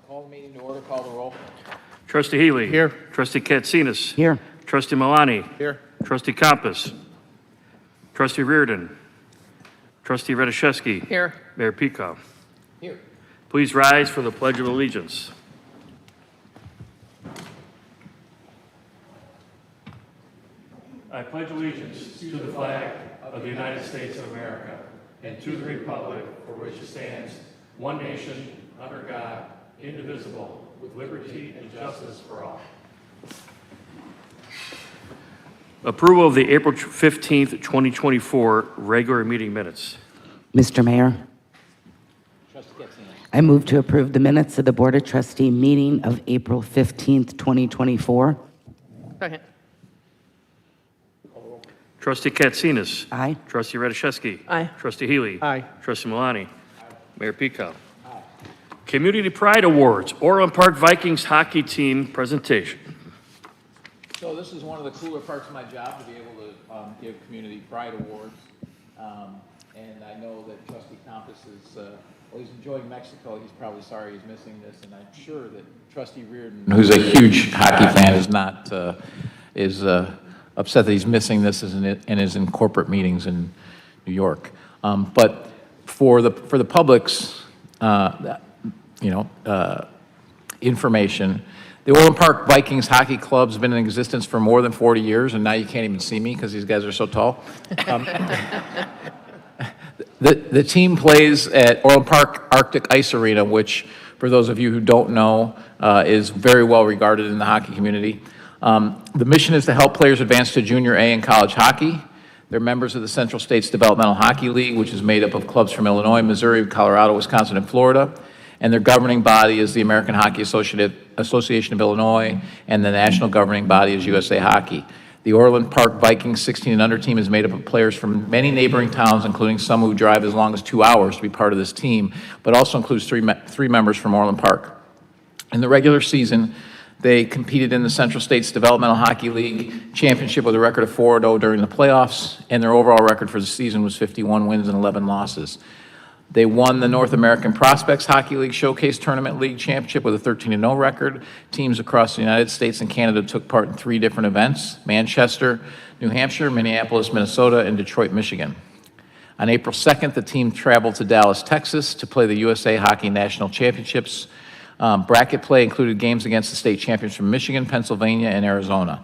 Call the meeting to order. Call the roll. Trustee Healy. Here. Trustee Katsinas. Here. Trustee Malani. Here. Trustee Compass. Trustee Reardon. Trustee Radiszewski. Here. Mayor Peacock. Here. Please rise for the Pledge of Allegiance. I pledge allegiance to the flag of the United States of America and to the republic for which it stands, one nation, under God, indivisible, with liberty and justice for all. Approval of the April 15th, 2024 regular meeting minutes. Mr. Mayor, Trustee Katsina. I move to approve the minutes of the Board of Trustee meeting of April 15th, 2024. Second. Trustee Katsinas. Aye. Trustee Radiszewski. Aye. Trustee Healy. Aye. Trustee Malani. Mayor Peacock. Community Pride Awards, Orland Park Vikings hockey team presentation. So this is one of the cooler parts of my job, to be able to give Community Pride Awards. And I know that Trustee Compass is, well, he's enjoying Mexico. He's probably sorry he's missing this. And I'm sure that Trustee Reardon, who's a huge hockey fan, is not, upset that he's missing this and is in corporate meetings in New York. But for the public's, information, the Orland Park Vikings Hockey Club's been in existence for more than 40 years, and now you can't even see me because these guys are so tall. The team plays at Orland Park Arctic Ice Arena, which, for those of you who don't know, is very well regarded in the hockey community. The mission is to help players advance to junior A in college hockey. They're members of the Central States Developmental Hockey League, which is made up of clubs from Illinois, Missouri, Colorado, Wisconsin, and Florida. And their governing body is the American Hockey Association of Illinois, and the national governing body is USA Hockey. The Orland Park Vikings 16 and under team is made up of players from many neighboring towns, including some who drive as long as 2 hours to be part of this team, but also includes three members from Orland Park. In the regular season, they competed in the Central States Developmental Hockey League Championship with a record of 4-0 during the playoffs, and their overall record for the season was 51 wins and 11 losses. They won the North American Prospects Hockey League Showcase Tournament League Championship with a 13-0 record. Teams across the United States and Canada took part in 3 different events: Manchester, New Hampshire, Minneapolis, Minnesota, and Detroit, Michigan. On April 2nd, the team traveled to Dallas, Texas to play the USA Hockey National Championships. Bracket play included games against the state champions from Michigan, Pennsylvania, and Arizona.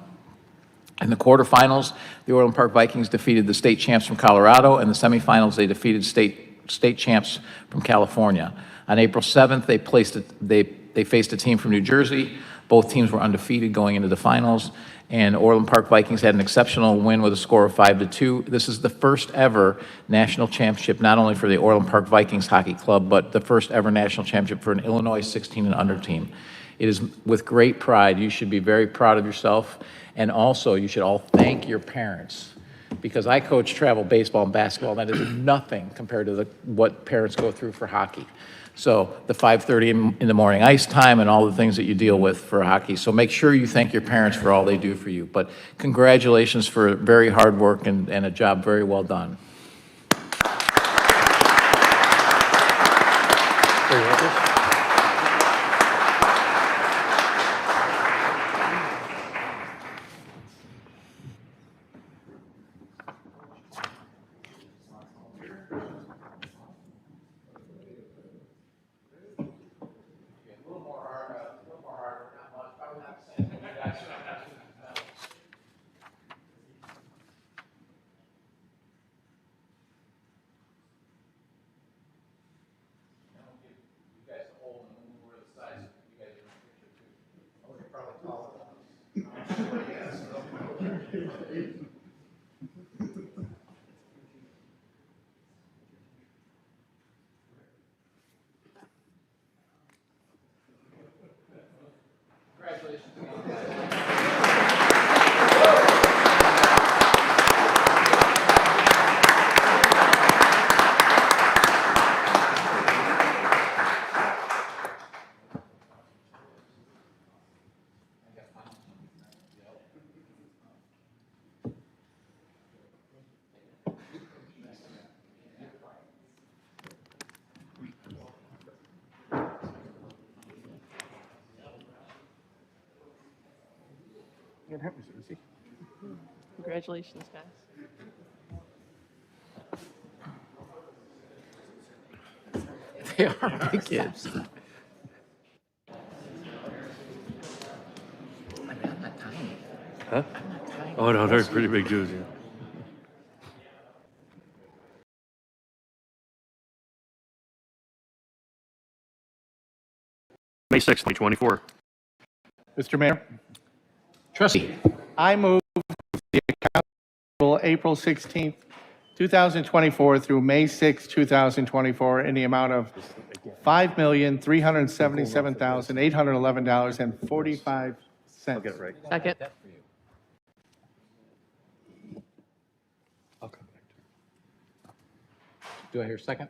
In the quarterfinals, the Orland Park Vikings defeated the state champs from Colorado. In the semifinals, they defeated state champs from California. On April 7th, they faced a team from New Jersey. Both teams were undefeated going into the finals, and Orland Park Vikings had an exceptional win with a score of 5-2. This is the first ever national championship, not only for the Orland Park Vikings Hockey Club, but the first ever national championship for an Illinois 16 and under team. It is with great pride. You should be very proud of yourself, and also you should all thank your parents, because I coach travel baseball and basketball, and that is nothing compared to what parents go through for hockey. So the 5:30 in the morning ice time and all the things that you deal with for hockey. So make sure you thank your parents for all they do for you. But congratulations for very hard work and a job very well done. Congratulations, guys. They are big kids. I'm not tiny. Huh? Oh, no, they're pretty big dudes, yeah. May 6th, 2024. Mr. Mayor, Trustee, I move the account payable April 16th, 2024 through May 6th, 2024 in the amount of $5,377,811.45. I'll get it right. Second. do I hear a second?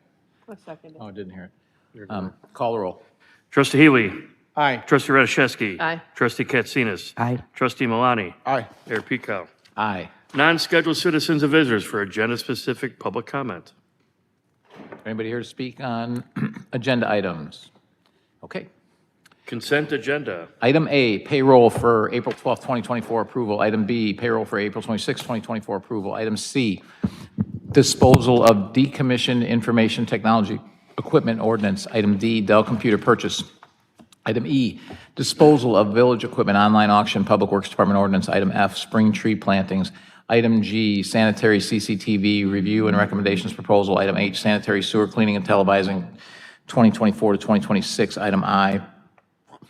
A second. Oh, I didn't hear it. Call the roll. Trustee Healy. Aye. Trustee Radiszewski. Aye. Trustee Katsinas. Aye. Trustee Malani. Aye. Mayor Pico. Aye. Non-scheduled citizens and visitors for agenda-specific public comment. Anybody here to speak on agenda items? Okay. Consent agenda. Item A, payroll for April 12th, 2024 approval. Item B, payroll for April 26th, 2024 approval. Item C, disposal of decommissioned information technology equipment ordinance. Item D, Dell computer purchase. Item E, disposal of village equipment online auction, Public Works Department ordinance. Item F, spring tree plantings. Item G, sanitary CCTV review and recommendations proposal. Item H, sanitary sewer cleaning and televising 2024 to 2026. Item I,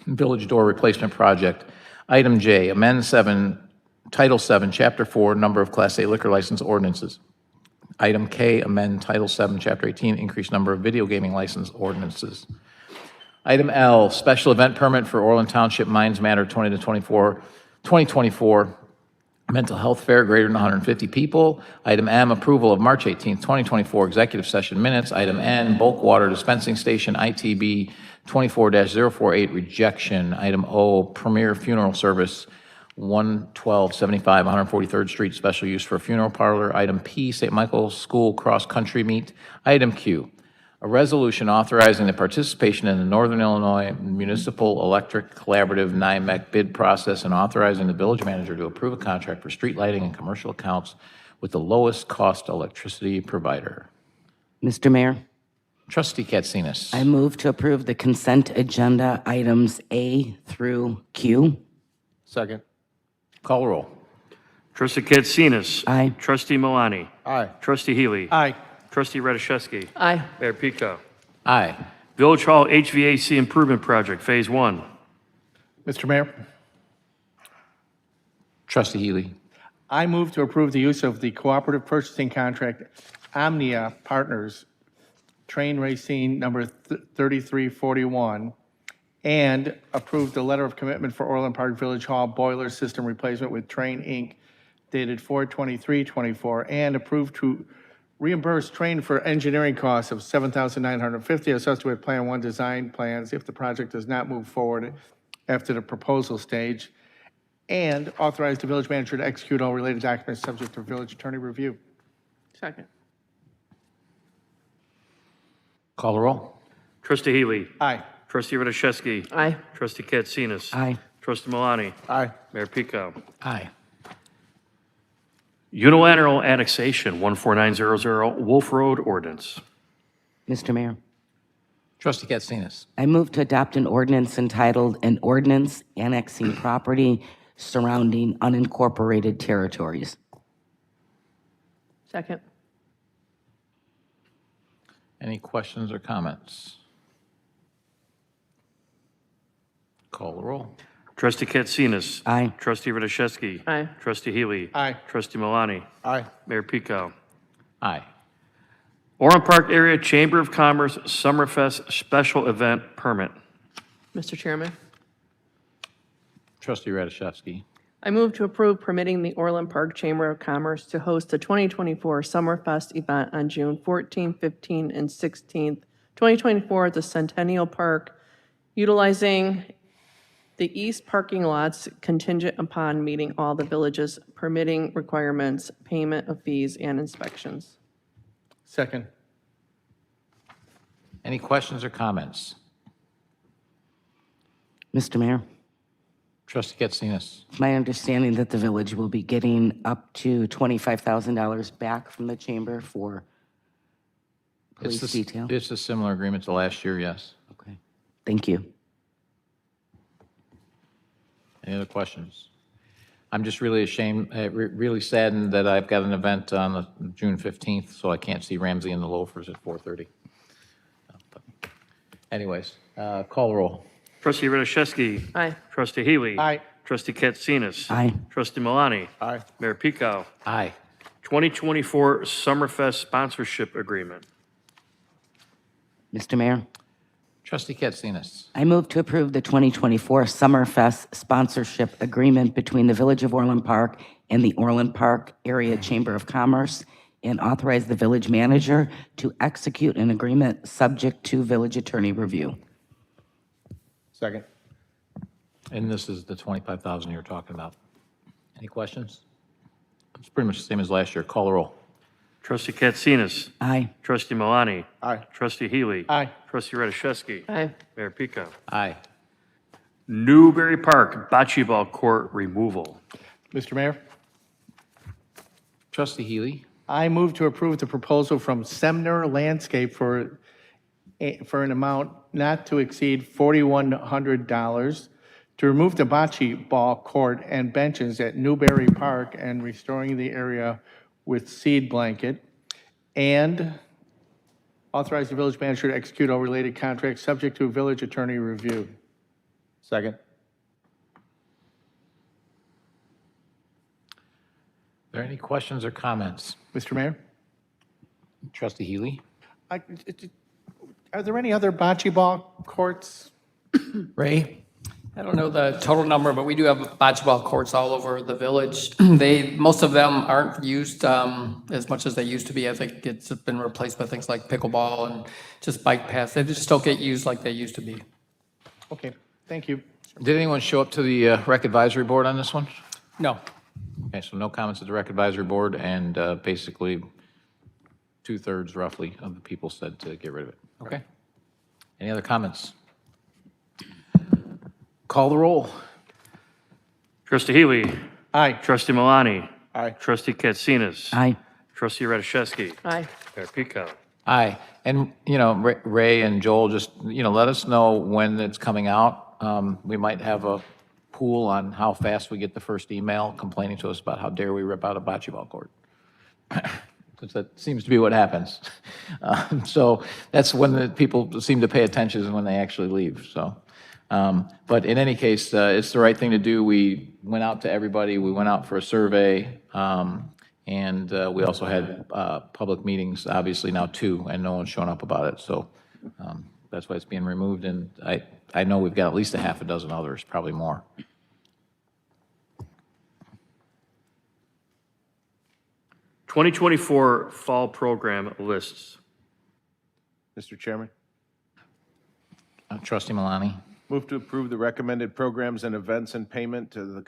village door replacement project. Item J, amend Title 7, Chapter 4, number of Class A liquor license ordinances. Item K, amend Title 7, Chapter 18, increase number of video gaming license ordinances. Item L, special event permit for Orland Township Mines Matter 2024 mental health fair greater than 150 people. Item M, approval of March 18th, 2024 executive session minutes. Item N, bulk water dispensing station ITB 24-048 rejection. Item O, premier funeral service 11275 143rd Street, special use for a funeral parlor. Item P, St. Michael's School cross-country meet. Item Q, a resolution authorizing the participation in the Northern Illinois Municipal Electric Collaborative NIMEC bid process and authorizing the village manager to approve a contract for street lighting and commercial accounts with the lowest cost electricity provider. Mr. Mayor, Trustee Katsinas. I move to approve the consent agenda items A through Q. Second. Call the roll. Trustee Katsinas. Aye. Trustee Malani. Aye. Trustee Healy. Aye. Trustee Radiszewski. Aye. Mayor Pico. Aye. Village Hall HVAC Improvement Project, Phase 1. Mr. Mayor, Trustee Healy. I move to approve the use of the cooperative purchasing contract Omnia Partners Train Racing number 3341 and approve the letter of commitment for Orland Park Village Hall boiler system replacement with Train Inc. dated 4/23/24 and approve to reimburse Train for engineering costs of $7,950 associated with Plan 1 design plans if the project does not move forward after the proposal stage, and authorize the village manager to execute all related documents subject to village attorney review. Second. Call the roll. Trustee Healy. Aye. Trustee Radiszewski. Aye. Trustee Katsinas. Aye. Trustee Malani. Aye. Mayor Pico. Aye. Unilateral annexation, 14900 Wolf Road ordinance. Mr. Mayor, Trustee Katsinas. I move to adopt an ordinance entitled, "An Ordinance Annexing Property Surrounding Unincorporated Territories." Second. Any questions or comments? Call the roll. Trustee Katsinas. Aye. Trustee Radiszewski. Aye. Trustee Healy. Aye. Trustee Malani. Aye. Mayor Pico. Aye. Orland Park Area Chamber of Commerce Summerfest Special Event Permit. Mr. Chairman, Trustee Radiszewski. I move to approve permitting the Orland Park Chamber of Commerce to host the 2024 Summerfest event on June 14, 15, and 16th, 2024 at the Centennial Park, utilizing the east parking lots contingent upon meeting all the village's permitting requirements, payment of fees, and inspections. Second. Any questions or comments? Mr. Mayor, Trustee Katsinas. It's my understanding that the village will be getting up to $25,000 back from the chamber for police detail. It's a similar agreement to last year, yes. Okay, thank you. Any other questions? I'm just really ashamed, really saddened that I've got an event on the June 15th, so I can't see Ramsey and the Loafers at 4:30. Anyways, call the roll. Trustee Radiszewski. Aye. Trustee Healy. Aye. Trustee Katsinas. Aye. Trustee Malani. Aye. Mayor Pico. Aye. 2024 Summerfest Sponsorship Agreement. Mr. Mayor, Trustee Katsinas. I move to approve the 2024 Summerfest sponsorship agreement between the Village of Orland Park and the Orland Park Area Chamber of Commerce and authorize the village manager to execute an agreement subject to village attorney review. Second. And this is the 25,000 you were talking about. Any questions? It's pretty much the same as last year. Call the roll. Trustee Katsinas. Aye. Trustee Malani. Aye. Trustee Healy. Aye. Trustee Radiszewski. Aye. Mayor Pico. Aye. Newberry Park Bocce Ball Court Removal. Mr. Mayor, Trustee Healy. I move to approve the proposal from Semner Landscape for an amount not to exceed $4,100 to remove the bocce ball court and benches at Newberry Park and restoring the area with seed blanket, and authorize the village manager to execute all related contracts subject to village attorney review. Second. Are there any questions or comments? Mr. Mayor? Trustee Healy. Are there any other bocce ball courts? Ray? I don't know the total number, but we do have bocce ball courts all over the village. Most of them aren't used as much as they used to be. I think it's been replaced by things like pickleball and just bike paths. They just don't get used like they used to be. Okay, thank you. Did anyone show up to the rec advisory board on this one? No. Okay, so no comments at the rec advisory board, and basically 2/3 roughly of the people said to get rid of it. Okay. Any other comments? Call the roll. Trustee Healy. Aye. Trustee Malani. Aye. Trustee Katsinas. Aye. Trustee Radiszewski. Aye. Mayor Pico. Aye. And, Ray and Joel, just, let us know when it's coming out. We might have a pool on how fast we get the first email complaining to us about how dare we rip out a bocce ball court. Because that seems to be what happens. So that's when the people seem to pay attention, is when they actually leave, so. But in any case, it's the right thing to do. We went out to everybody. We went out for a survey. And we also had public meetings, obviously now 2, and no one's shown up about it. So that's why it's being removed. And I know we've got at least a half a dozen others, probably more. '24 Fall Program Lists. Mr. Chairman, Trustee Malani. move to approve the recommended programs and events and payment to the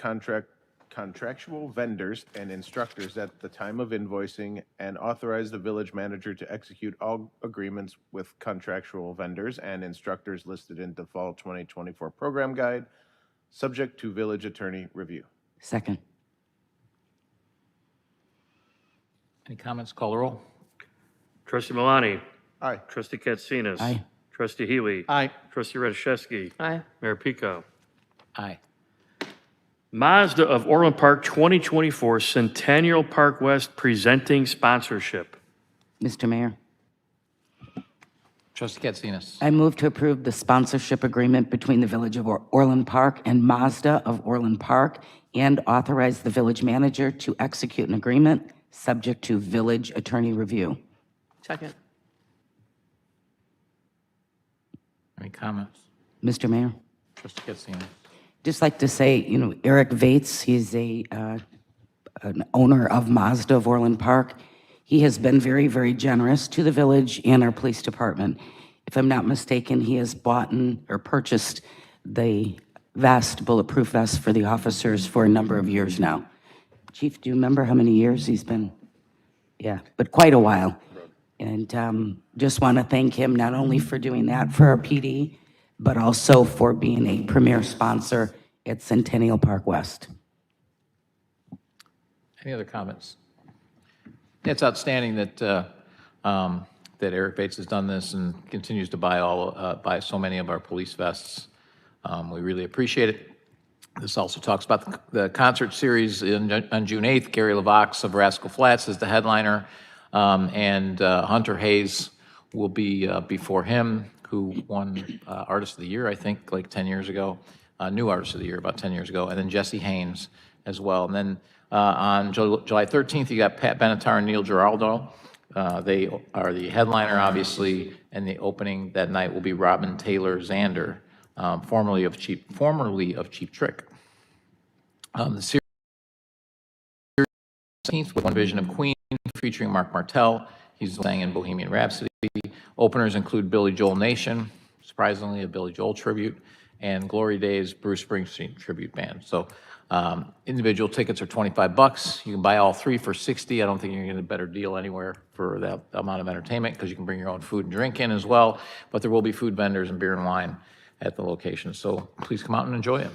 contractual vendors and instructors at the time of invoicing, and authorize the village manager to execute all agreements with contractual vendors and instructors listed in the Fall 2024 Program Guide, subject to village attorney review. Second. Any comments? Call the roll. Trustee Malani. Aye. Trustee Katsinas. Aye. Trustee Healy. Aye. Trustee Radiszewski. Aye. Mayor Pico. Aye. Mazda of Orland Park 2024 Centennial Park West presenting sponsorship. Mr. Mayor, Trustee Katsinas. I move to approve the sponsorship agreement between the Village of Orland Park and Mazda of Orland Park and authorize the village manager to execute an agreement subject to village attorney review. Second. Any comments? Mr. Mayor, Trustee Katsinas. just like to say, Eric Vates, he's an owner of Mazda of Orland Park. He has been very, very generous to the village and our police department. If I'm not mistaken, he has bought or purchased the bulletproof vest for the officers for a number of years now. Chief, do you remember how many years he's been? Yeah, but quite a while. And just want to thank him not only for doing that for our PD, but also for being a premier sponsor at Centennial Park West. Any other comments? It's outstanding that, that Eric Bates has done this and continues to buy so many of our police vests. We really appreciate it. This also talks about the concert series on June 8th. Gary LaVox of Rascal Flatts is the headliner, and Hunter Hayes will be before him, who won Artist of the Year, I think, like 10 years ago, new Artist of the Year about 10 years ago, and then Jesse Haynes as well. And then on July 13th, you got Pat Benatar and Neil Giraldo. They are the headliner, obviously, and the opening that night will be Robin Taylor Zander, formerly of Cheap Trick. The series 16th with One Vision of Queen featuring Mark Martel. He's sang in Bohemian Rhapsody. Openers include Billy Joel Nation, surprisingly a Billy Joel tribute, and Glory Days Bruce Springsteen tribute band. So individual tickets are $25. You can buy all three for $60. I don't think you're going to get a better deal anywhere for that amount of entertainment because you can bring your own food and drink in as well. But there will be food vendors and beer and wine at the location. So please come out and enjoy it.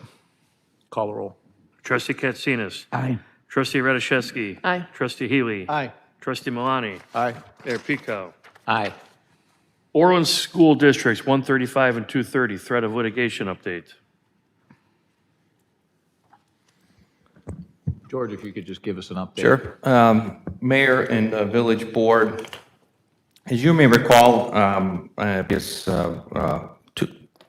Call the roll. Trustee Katsinas. Aye. Trustee Radiszewski. Aye. Trustee Healy. Aye. Trustee Malani. Aye. Mayor Pico. Aye. Orland School Districts 135 and 230, threat of litigation update. George, if you could just give us an update. Sure. Mayor and Village Board, as you may recall,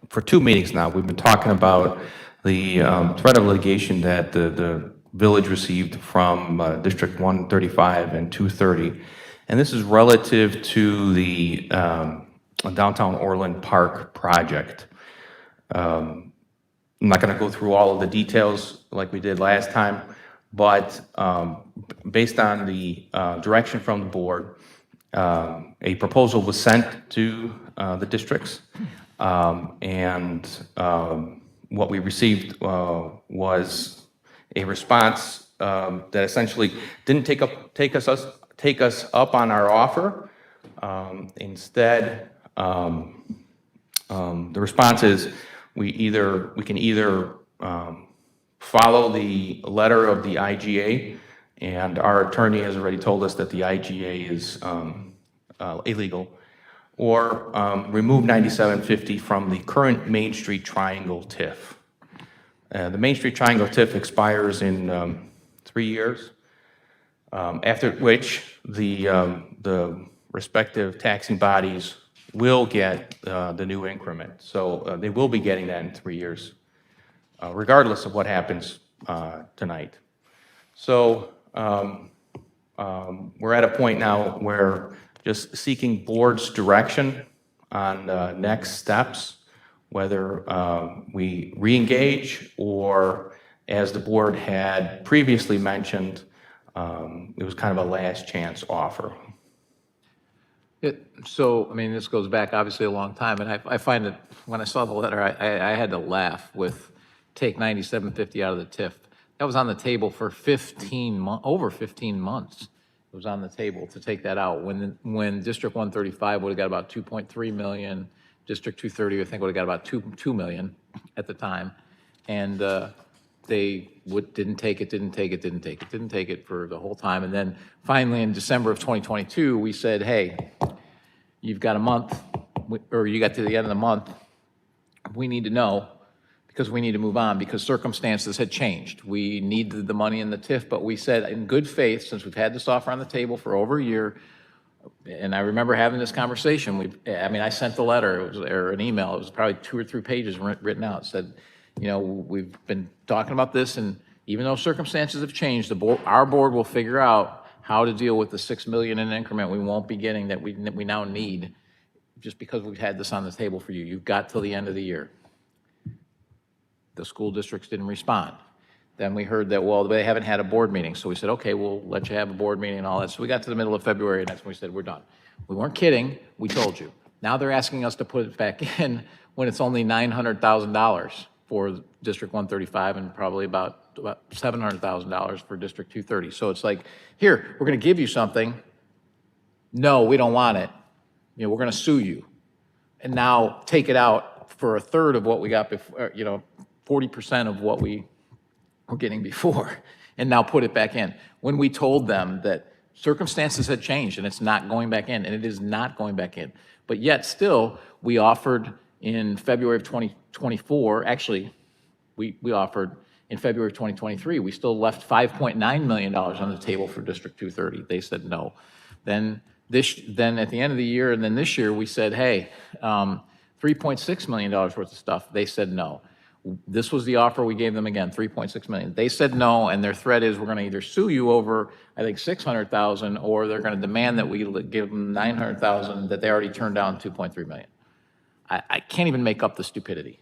for 2 meetings now, we've been talking about the threat of litigation that the village received from District 135 and 230. And this is relative to the downtown Orland Park project. I'm not going to go through all of the details like we did last time, but based on the direction from the board, a proposal was sent to the districts, and what we received was a response that essentially didn't take us up on our offer. Instead, the response is we can either follow the letter of the IGA, and our attorney has already told us that the IGA is illegal, or remove 9750 from the current Main Street Triangle TIF. The Main Street Triangle TIF expires in 3 years, after which the respective taxing bodies will get the new increment. So they will be getting that in 3 years, regardless of what happens tonight. So we're at a point now where just seeking board's direction on next steps, whether we re-engage or, as the board had previously mentioned, it was kind of a last chance offer. So, I mean, this goes back obviously a long time, and I find that when I saw the letter, I had to laugh with take 9750 out of the TIF. That was on the table for over 15 months. It was on the table to take that out. When District 135 would have got about 2.3 million, District 230, I think, would have got about 2 million at the time. And they didn't take it for the whole time. And then finally, in December of 2022, we said, hey, you've got a month, or you got to the end of the month, we need to know, because we need to move on, because circumstances had changed. We needed the money in the TIF, but we said, in good faith, since we've had this offer on the table for over a year, and I remember having this conversation, I sent the letter, or an email, it was probably 2 or 3 pages written out, it said, you know, we've been talking about this, and even though circumstances have changed, our board will figure out how to deal with the $6 million in increment we won't be getting that we now need, just because we've had this on the table for you. You've got till the end of the year. The school districts didn't respond. Then we heard that, well, they haven't had a board meeting. So we said, okay, we'll let you have a board meeting and all that. So we got to the middle of February, and that's when we said, we're done. We weren't kidding. We told you. Now they're asking us to put it back in when it's only $900,000 for District 135 and probably about $700,000 for District 230. So it's like, here, we're going to give you something. No, we don't want it. You know, we're going to sue you. And now take it out for a third of what we got before, 40% of what we were getting before, and now put it back in. When we told them that circumstances had changed and it's not going back in, and it is not going back in. But yet still, we offered in February of 2024, actually, we offered in February of 2023, we still left $5.9 million on the table for District 230. They said no. Then at the end of the year, and then this year, we said, hey, $3.6 million worth of stuff. They said no. This was the offer we gave them again, $3.6 million. They said no, and their threat is we're going to either sue you over, I think, $600,000, or they're going to demand that we give them $900,000 that they already turned down $2.3 million. I can't even make up the stupidity.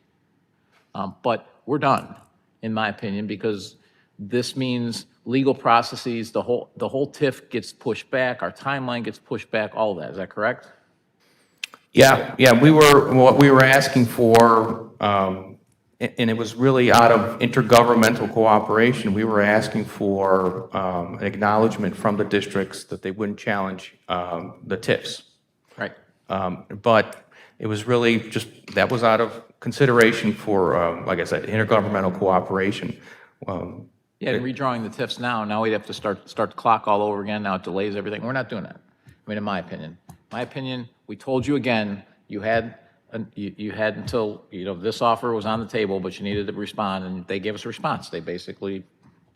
But we're done, in my opinion, because this means legal processes, the whole TIF gets pushed back, our timeline gets pushed back, all of that. Is that correct? Yeah, what we were asking for, and it was really out of intergovernmental cooperation, we were asking for an acknowledgement from the districts that they wouldn't challenge the TIFs. Right. But it was really just, that was out of consideration for, like I said, intergovernmental cooperation. Yeah, and redrawing the TIFs now we'd have to start the clock all over again. Now it delays everything. We're not doing that. I mean, in my opinion. We told you again, you had until, this offer was on the table, but you needed to respond, and they gave us a response. They basically,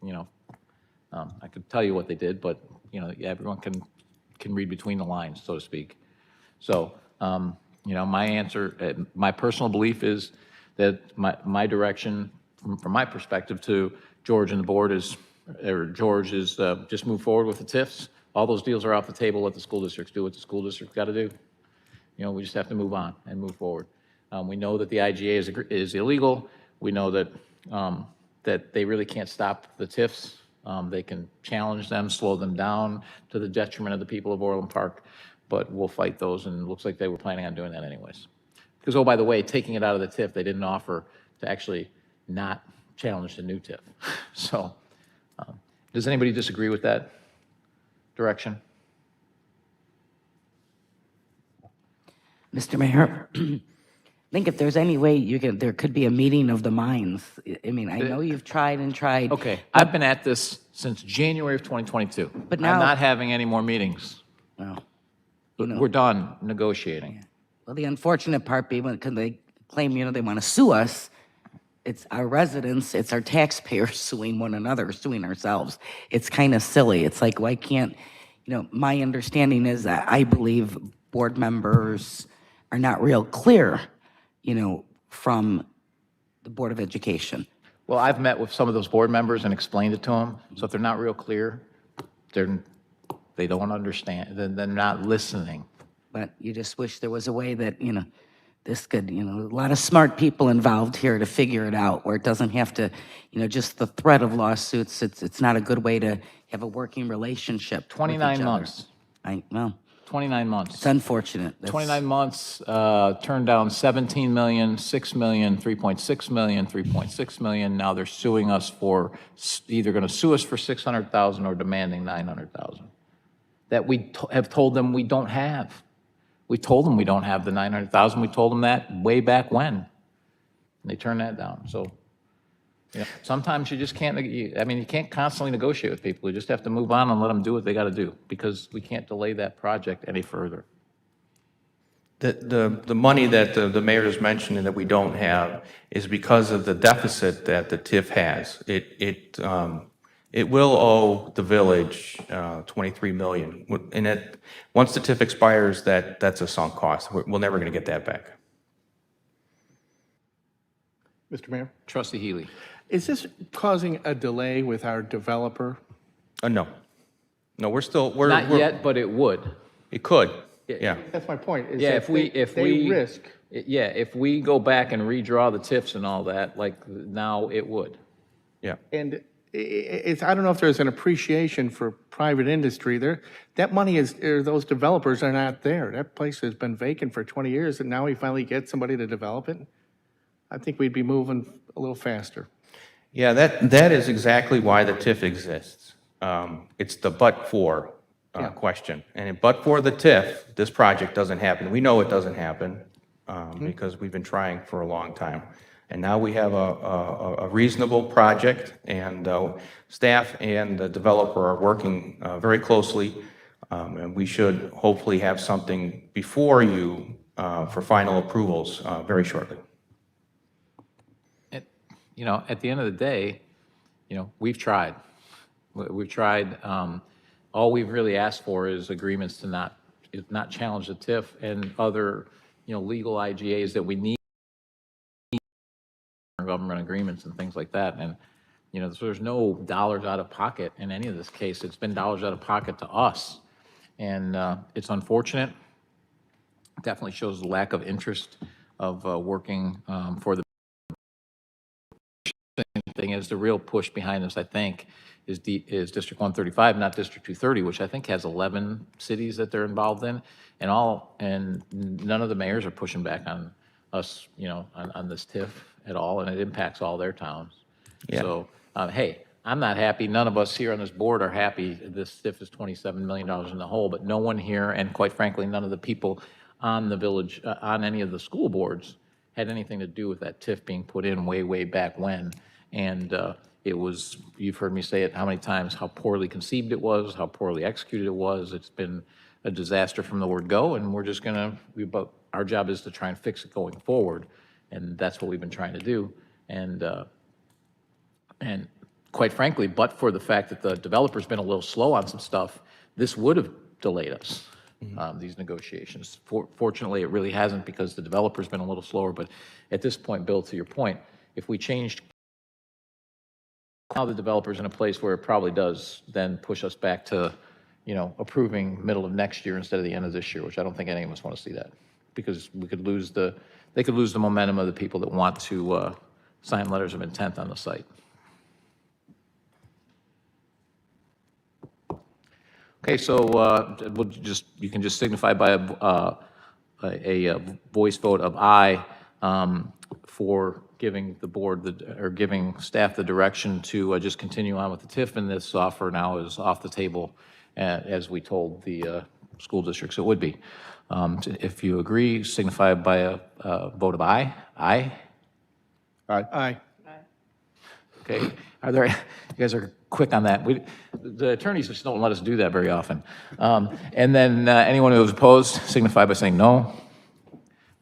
I could tell you what they did, but, everyone can read between the lines, so to speak. So, my answer, my personal belief is that my direction, from my perspective to George and the board is just move forward with the TIFs. All those deals are off the table. Let the school districts do what the school districts got to do. We just have to move on and move forward. We know that the IGA is illegal. We know that that they really can't stop the TIFs. They can challenge them, slow them down to the detriment of the people of Orland Park, but we'll fight those, and it looks like they were planning on doing that anyways. Because, oh, by the way, taking it out of the TIF, they didn't offer to actually not challenge the new TIF. So, does anybody disagree with that direction? Mr. Mayor, I think if there's any way there could be a meeting of the minds. I mean, I know you've tried and tried. Okay, I've been at this since January of 2022. But I'm now- not having any more meetings. Well, We're done negotiating. Well, the unfortunate part being, because they claim, they want to sue us, it's our residents, it's our taxpayers suing one another, suing ourselves. It's kind of silly. It's like, why can't, my understanding is that I believe board members are not real clear, from the Board of Education. Well, I've met with some of those board members and explained it to them. So if they're not real clear, they don't understand, then they're not listening. But you just wish there was a way that, this could, a lot of smart people involved here to figure it out, where it doesn't have to, just the threat of lawsuits. It's not a good way to have a working relationship. with 29 each other. months. 29 months. It's unfortunate. 29 months, turned down 17 million, 6 million, 3.6 million, 3.6 million. Now they're suing us for, either going to sue us for 600,000 or demanding 900,000. That we have told them we don't have. We told them we don't have the 900,000. We told them that way back when. And they turned that down. So, sometimes you just can't, you can't constantly negotiate with people. You just have to move on and let them do what they got to do, because we can't delay that project any further. The money that the mayor is mentioning that we don't have is because of the deficit that the TIF has. It will owe the village $23 million. And once the TIF expires, that's a sunk cost. We're never going to get that back. Mr. Mayor, Trustee Healy. is this causing a delay with our developer? No. No, we're Not yet, but it would. It could, yeah. That's my point. Is Yeah, that if they we risk. Yeah, if we go back and redraw the TIFs and all that, like now it would. Yeah. And I don't know if there's an appreciation for private industry there. That money those developers are not there. That place has been vacant for 20 years, and now we finally get somebody to develop it. I think we'd be moving a little faster. Yeah, that is exactly why the TIF exists. It's the but-for question. And but for the TIF, this project doesn't happen. We know it doesn't happen because we've been trying for a long time. And now we have a reasonable project, and staff and the developer are working very closely, and we should hopefully have something before you for final approvals very shortly. You know, at the end of the day, you know, we've tried. We've tried. All we've really asked for is agreements to not challenge the TIF and other, you know, legal IGAs that we need, government agreements and things like that. And, you know, so there's no dollars out of pocket in any of this case. It's been dollars out of pocket to us. And it's unfortunate. Definitely shows the lack of interest of working for the thing. Is the real push behind this, I think, is District 135, not District 230, which I think has 11 cities that they're involved in, and none of the mayors are pushing back on us, you know, on this TIF at all, and it impacts all their towns. Yeah. So, hey, I'm not happy. None of us here on this board are happy. This TIF is $27 million in the hole, but no one here, and quite frankly, none of the people on the village, on any of the school boards, had anything to do with that TIF being put in way, way back when. And it was, you've heard me say it how many times, how poorly conceived it was, how poorly executed it was. It's been a disaster from the word go, and we're just gonna, but our job is to try and fix it going forward. And that's what we've been trying to do. And quite frankly, but for the fact that the developer's been a little slow on some stuff, this would have delayed us, these negotiations. Fortunately, it really hasn't, because the developer's been a little slower. But at this point, Bill, to your point, if we changed, now the developer's in a place where it probably does then push us back to, you know, approving middle of next year instead of the end of this year, which I don't think any of us want to see that, because we could lose they could lose the momentum of the people that want to sign letters of intent on the site. Okay, so you can just signify by a voice vote of aye for giving the board or giving staff the direction to just continue on with the TIF, and this offer now is off the table, as we told the school districts it would be. If you agree, signify by a vote of aye. Aye? Aye. Okay, you guys are quick on that. The attorneys just don't let us do that very often. And then anyone who is opposed, signify by saying no.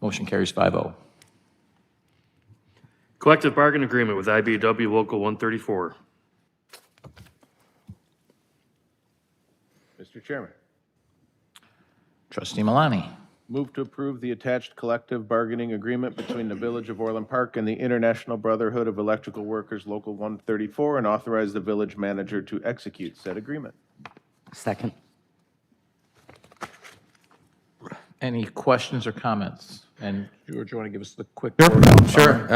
Motion carries 5-0. Collective bargaining agreement with IBEW Local 134. Mr. Chairman, Trustee Malani. move to approve the attached collective bargaining agreement between the Village of Orland Park and the International Brotherhood of Electrical Workers Local 134, and authorize the village manager to execute said agreement. Second. Any questions or comments? And George, you want to give us the quick? Sure.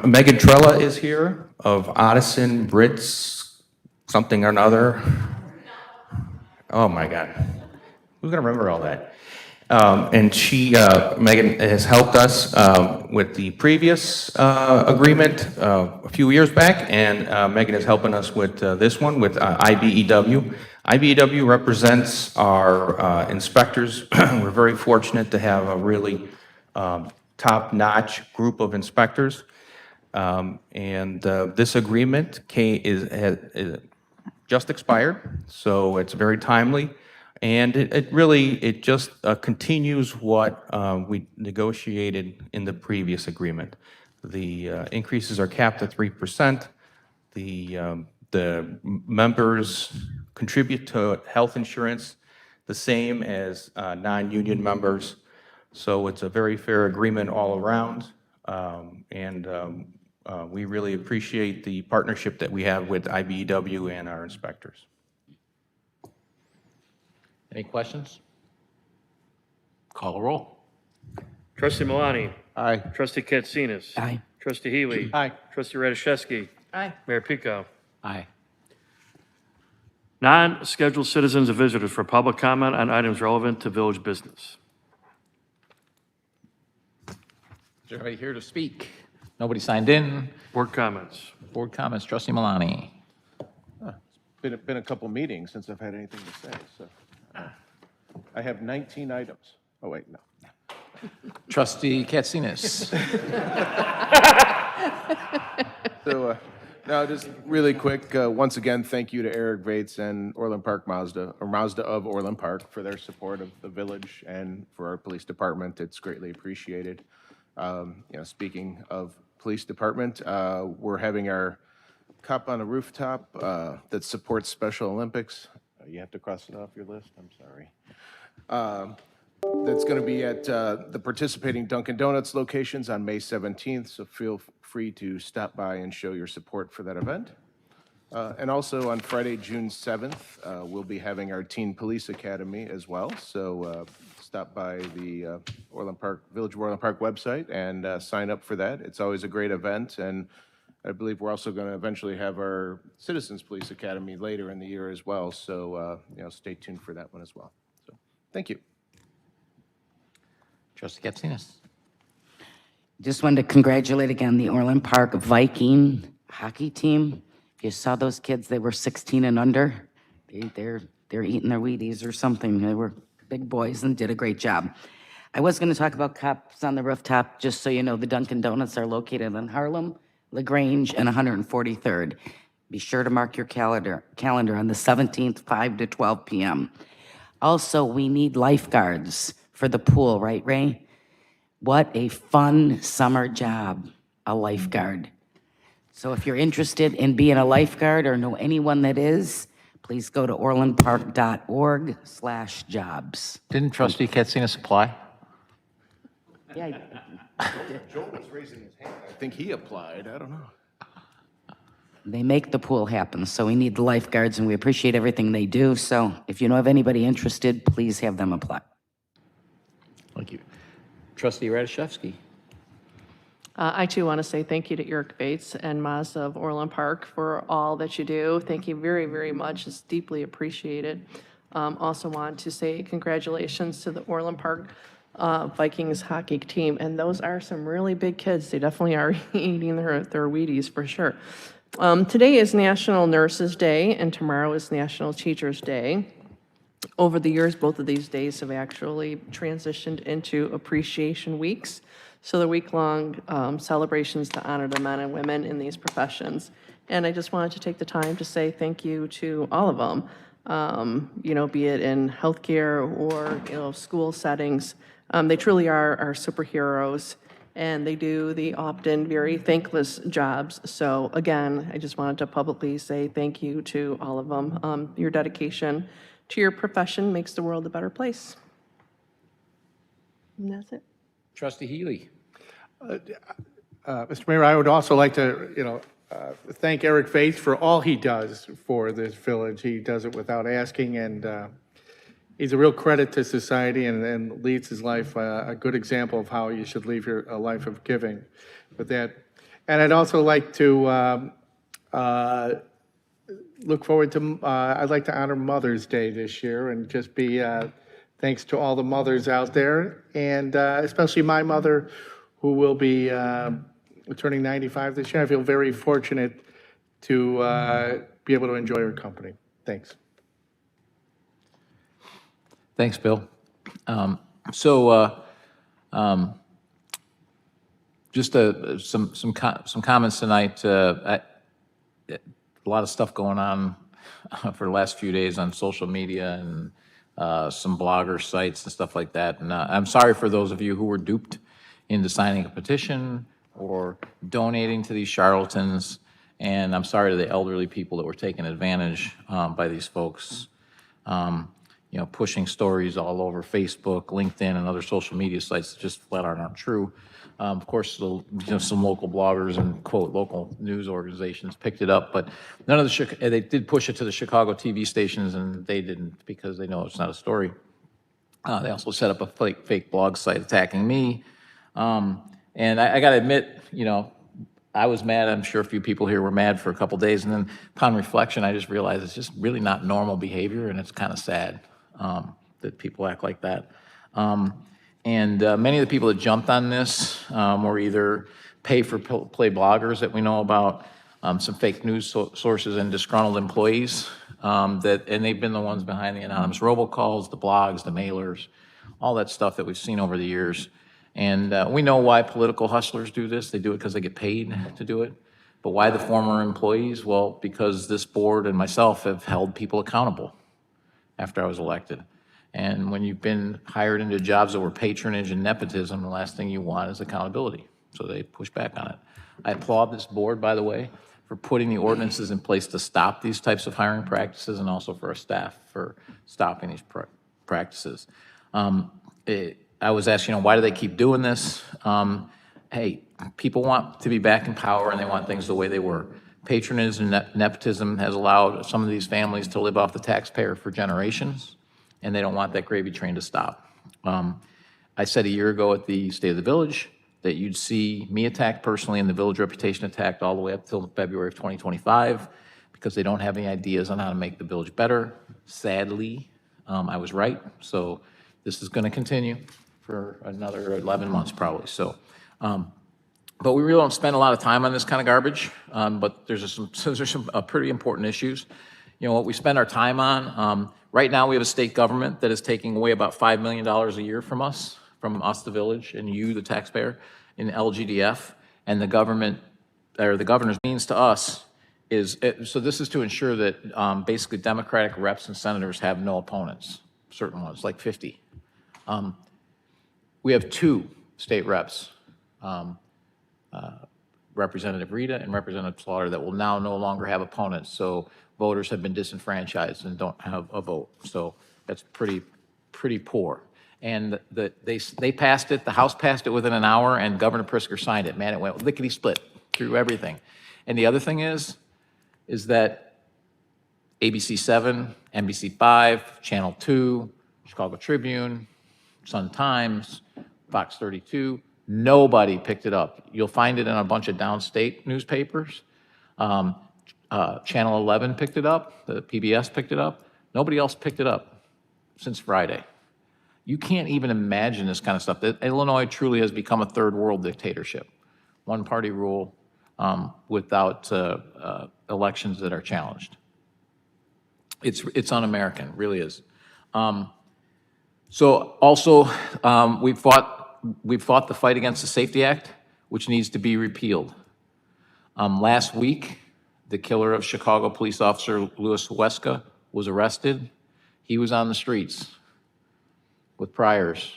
Megan Trella is here of Odison Brits, something or another. Oh, my God. Who's going to remember all that? And Megan has helped us with the previous agreement a few years back, and Megan is helping us with this one with IBEW. IBEW represents our inspectors. We're very fortunate to have a really top-notch group of inspectors. And this agreement has just expired, so it's very timely. And it just continues what we negotiated in the previous agreement. The increases are capped at 3%. The members contribute to health insurance the same as non-union members. So it's a very fair agreement all around. We really appreciate the partnership that we have with IBEW and our inspectors. Any questions? Call a roll. Trustee Malani. Aye. Trustee Katsinas. Aye. Trustee Healy. Aye. Trustee Radiszewski. Aye. Mayor Pico. Aye. Non-scheduled citizens and visitors for public comment on items relevant to village business. Is there anybody here to speak? Nobody signed in. Board comments. Board comments, Trustee Malani. Been a couple meetings since I've had anything to say, so. I have 19 items. Oh, wait, no. Trustee Katsinas. No, just really quick, once again, thank you to Eric Vates and Orland Park Mazda, or Mazda of Orland Park, for their support of the village and for our police department. It's greatly appreciated. Speaking of police department, we're having our Cup on a Rooftop that supports Special Olympics. You have to cross it off your list, I'm sorry. That's going to be at the participating Dunkin' Donuts locations on May 17th, so feel free to stop by and show your support for that event. And also on Friday, June 7th, we'll be having our Teen Police Academy as well, so stop by the Village of Orland Park website and sign up for that. It's always a great event, and I believe we're also going to eventually have our Citizens Police Academy later in the year as well, so stay tuned for that one as well. So, thank you. Trustee Katsinas. Just wanted to congratulate again the Orland Park Viking hockey team. If you saw those kids, they were 16 and under. They're eating their Wheaties or something. They were big boys and did a great job. I was going to talk about Cups on the Rooftop. Just so you know, the Dunkin' Donuts are located in Harlem, LaGrange, and 143rd. Be sure to mark your calendar on the 17th, 5 to 12 p.m. Also, we need lifeguards for the pool, right, Ray? What a fun summer job, a lifeguard. So if you're interested in being a lifeguard or know anyone that is, please go to orlandpark.org/jobs. Didn't Trustee Katsinas apply? Yeah, Joel was raising his hand. I think he applied. I don't know. they make the pool happen, so we need the lifeguards, and we appreciate everything they do. So if you know of anybody interested, please have them apply. Thank you. Trustee Radiszewski. I too want to say thank you to Eric Bates and Mazda of Orland Park for all that you do. Thank you very, very much. It's deeply appreciated. Also want to say congratulations to the Orland Park Vikings hockey team. And those are some really big kids. They definitely are eating their Wheaties for sure. Today is National Nurses Day and tomorrow is National Teachers Day. Over the years, both of these days have actually transitioned into appreciation weeks. So they're week-long celebrations to honor the men and women in these professions. And I just wanted to take the time to say thank you to all of them, be it in healthcare or, school settings. They truly are our superheroes, and they do the often very thankless jobs. So again, I just wanted to publicly say thank you to all of them. Your dedication to your profession makes the world a better place. And that's it. Trustee Healy. Mr. Mayor, I would also like to, thank Eric Vates for all he does for this village. He does it without asking, and he's a real credit to society and leads his life, a good example of how you should live a life of giving with that. And I'd also like to look forward to, I'd like to honor Mother's Day this year and just be thanks to all the mothers out there, and especially my mother, who will be turning 95 this year. I feel very fortunate to be able to enjoy her company. Thanks. Thanks, Bill. Just some comments tonight. A lot of stuff going on for the last few days on social media and some blogger sites and stuff like that. And I'm sorry for those of you who were duped into signing a petition or donating to these charlatans. And I'm sorry to the elderly people that were taken advantage by these folks. Pushing stories all over Facebook, LinkedIn, and other social media sites that just flat out aren't true. Of course, some local bloggers and, quote, local news organizations picked it up, but none of they did push it to the Chicago TV stations, and they didn't because they know it's not a story. They also set up a fake blog site attacking me. And I got to admit, I was mad. I'm sure a few people here were mad for a couple days, and then upon reflection, I just realized it's just really not normal behavior, and it's kind of sad that people act like that. And many of the people that jumped on this were either pay-for-play bloggers that we know about, some fake news sources, and disgruntled employees. And they've been the ones behind the anonymous robocalls, the blogs, the mailers, all that stuff that we've seen over the years. And we know why political hustlers do this. They do it because they get paid to do it. But why the former employees? Well, because this board and myself have held people accountable after I was elected. And when you've been hired into jobs that were patronage and nepotism, the last thing you want is accountability. So they push back on it. I applaud this board, by the way, for putting the ordinances in place to stop these types of hiring practices, and also for our staff for stopping these practices. I was asked, why do they keep doing this? Hey, people want to be back in power and they want things the way they were. Patronage and nepotism has allowed some of these families to live off the taxpayer for generations, and they don't want that gravy train to stop. I said a year ago at the State of the Village that you'd see me attacked personally and the village reputation attacked all the way up till February of 2025 because they don't have any ideas on how to make the village better. Sadly, I was right. So this is going to continue for another 11 months probably. So, but we really don't spend a lot of time on this kind of garbage, but there's some pretty important issues. What we spend our time on, right now we have a state government that is taking away about $5 million a year from us, the village, and you, the taxpayer, in LGDF, and the government, or the governor's means to us is, so this is to ensure that basically Democratic reps and senators have no opponents, certain ones, like 50. We have 2 state reps, Representative Rita and Representative Slaughter, that will now no longer have opponents. So voters have been disenfranchised and don't have a vote. So that's pretty poor. And they passed it, the House passed it within an hour, and Governor Pritzker signed it. Man, it went lickety-split through everything. And the other thing is that ABC 7, NBC 5, Channel 2, Chicago Tribune, Sun-Times, Fox 32, nobody picked it up. You'll find it in a bunch of downstate newspapers. Channel 11 picked it up, the PBS picked it up. Nobody else picked it up since Friday. You can't even imagine this kind of stuff. Illinois truly has become a third world dictatorship. One-party rule without elections that are challenged. It's un-American, really is. So also, we've fought the fight against the Safety Act, which needs to be repealed. Last week, the killer of Chicago police officer Louis Huesca was arrested. He was on the streets with priors.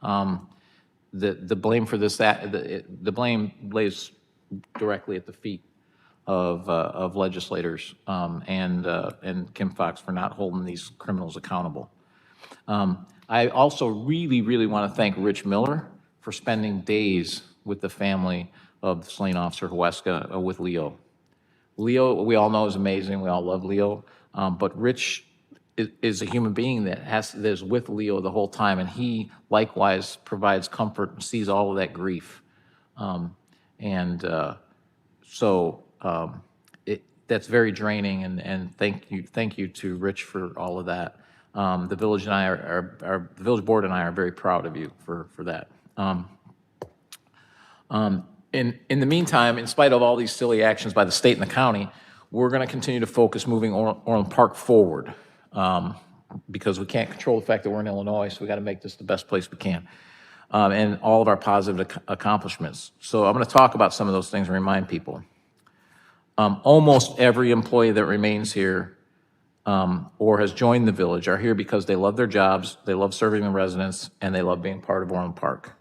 The blame for this, the blame lays directly at the feet of legislators and Kim Foxx for not holding these criminals accountable. I also really want to thank Rich Miller for spending days with the family of the slain officer Huesca with Leo. Leo, we all know, is amazing. We all love Leo. But Rich is a human being that is with Leo the whole time, and he likewise provides comfort and sees all of that grief. That's very draining, and thank you to Rich for all of that. The village and the village board and I are very proud of you for that. In the meantime, in spite of all these silly actions by the state and the county, we're going to continue to focus moving Orland Park forward, because we can't control the fact that we're in Illinois, so we got to make this the best place we can, and all of our positive accomplishments. So I'm going to talk about some of those things and remind people. Almost every employee that remains here or has joined the village are here because they love their jobs, they love serving the residents, and they love being part of Orland Park.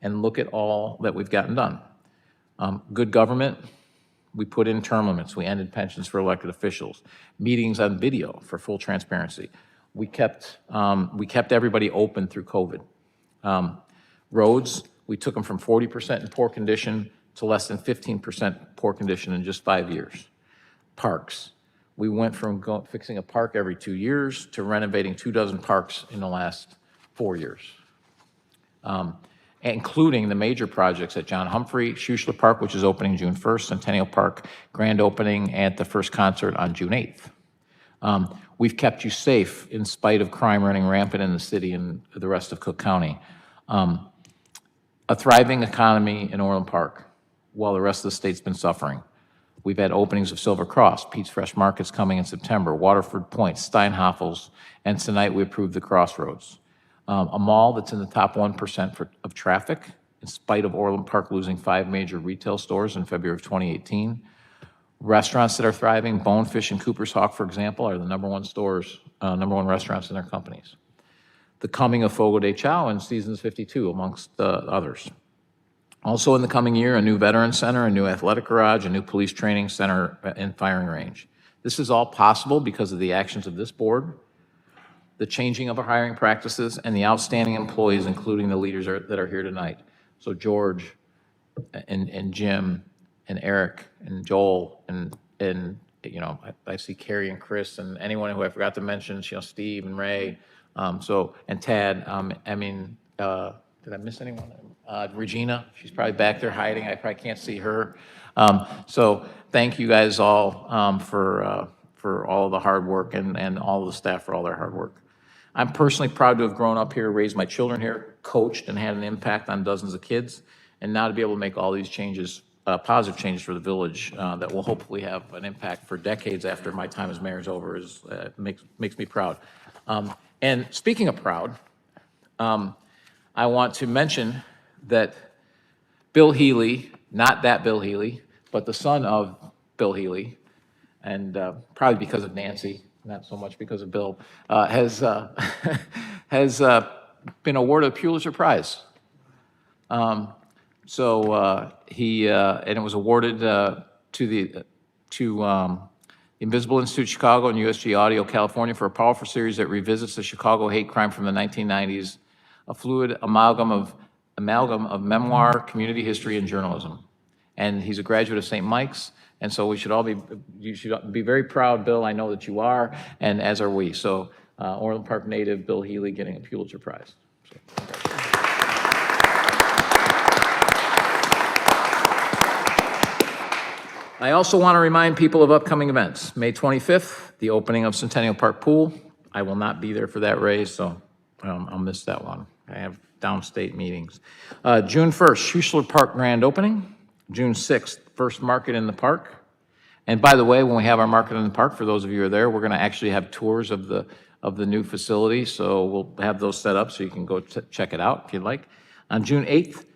And look at all that we've gotten done. Good government, we put in term limits, we ended pensions for elected officials, meetings on video for full transparency. We kept everybody open through COVID. Roads, we took them from 40% in poor condition to less than 15% poor condition in just 5 years. Parks, we went from fixing a park every 2 years to renovating 24 parks in the last 4 years. Including the major projects at John Humphrey, Schuschler Park, which is opening June 1st, Centennial Park, grand opening at the first concert on June 8th. We've kept you safe in spite of crime running rampant in the city and the rest of Cook County. A thriving economy in Orland Park, while the rest of the state's been suffering. We've had openings of Silver Cross, Pete's Fresh Markets coming in September, Waterford Point, Steinhoffels, and tonight we approved the Crossroads. A mall that's in the top 1% of traffic in spite of Orland Park losing 5 major retail stores in February of 2018. Restaurants that are thriving, Bonefish and Cooper's Hawk, for example, are the number one restaurants in their companies. The coming of Fogo de Chao and Seasons 52, amongst others. Also in the coming year, a new veteran center, a new athletic garage, a new police training center and firing range. This is all possible because of the actions of this board, the changing of our hiring practices, and the outstanding employees, including the leaders that are here tonight. So George and Jim and Eric and Joel and you know, I see Carrie and Chris and anyone who I forgot to mention, you know, Steve and Ray, and Tad. I mean, did I miss anyone? Regina, she's probably back there hiding. I probably can't see her. So thank you guys all for all of the hard work and all of the staff for all their hard work. I'm personally proud to have grown up here, raised my children here, coached and had an impact on dozens of kids, and now to be able to make all these changes, positive changes for the village that will hopefully have an impact for decades after my time as mayor is over makes me proud. And speaking of proud, I want to mention that Bill Healy, not that Bill Healy, but the son of Bill Healy, and probably because of Nancy, not so much because of Bill, has been awarded a Pulitzer Prize. He and it was awarded to the Invisible Institute Chicago and USG Audio California for a powerful series that revisits the Chicago hate crime from the 1990s, a fluid amalgam of memoir, community history, and journalism. And he's a graduate of St. Mike's, and so you should be very proud, Bill. I know that you are, and as are we. So Orland Park native Bill Healy getting a Pulitzer Prize. So, I also want to remind people of upcoming events. May 25th, the opening of Centennial Park Pool. I will not be there for that race, so I'll miss that one. I have downstate meetings. June 1st, Schuessler Park grand opening. June 6th, first market in the park. And by the way, when we have our market in the park, for those of you who are there, we're going to actually have tours of the new facility, so we'll have those set up so you can go check it out if you'd like. On June 8th,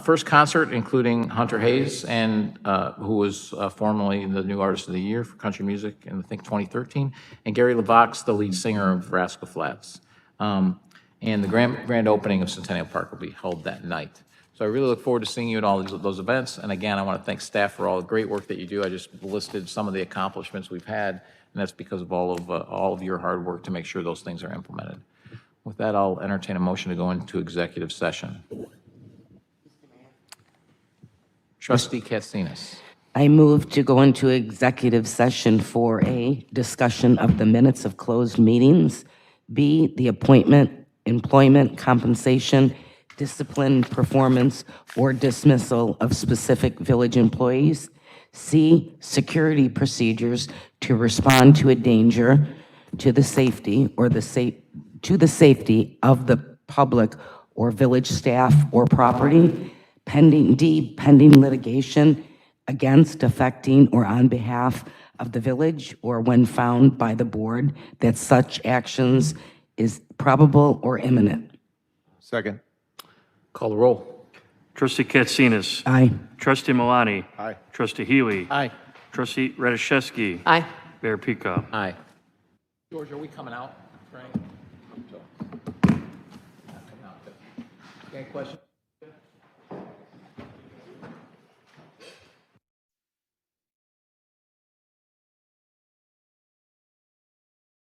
first concert, including Hunter Hayes, and who was formerly the new artist of the year for country music in, I think, 2013, and Gary LeVox, the lead singer of Rascal Flatts. And the grand opening of Centennial Park will be held that night. So I really look forward to seeing you at all those events. And again, I want to thank staff for all the great work that you do. I just listed some of the accomplishments we've had, and that's because of all of your hard work to make sure those things are implemented. With that, I'll entertain a motion to go into executive session. Trustee Katsinas. I move to go into executive session for A, discussion of the minutes of closed meetings, B, the appointment, employment, compensation, discipline, performance, or dismissal of specific village employees, C, security procedures to respond to a danger to the safety of the public or village staff or property, pending litigation against, affecting, or on behalf of the village, or when found by the board that such actions is probable or imminent. Second. Call the roll. Trustee Katsinas. Aye. Trustee Malani. Aye. Trustee Healy. Aye. Trustee Radiszewski. Aye. Mayor Pika. Aye. George, are we coming out for anything? Any questions?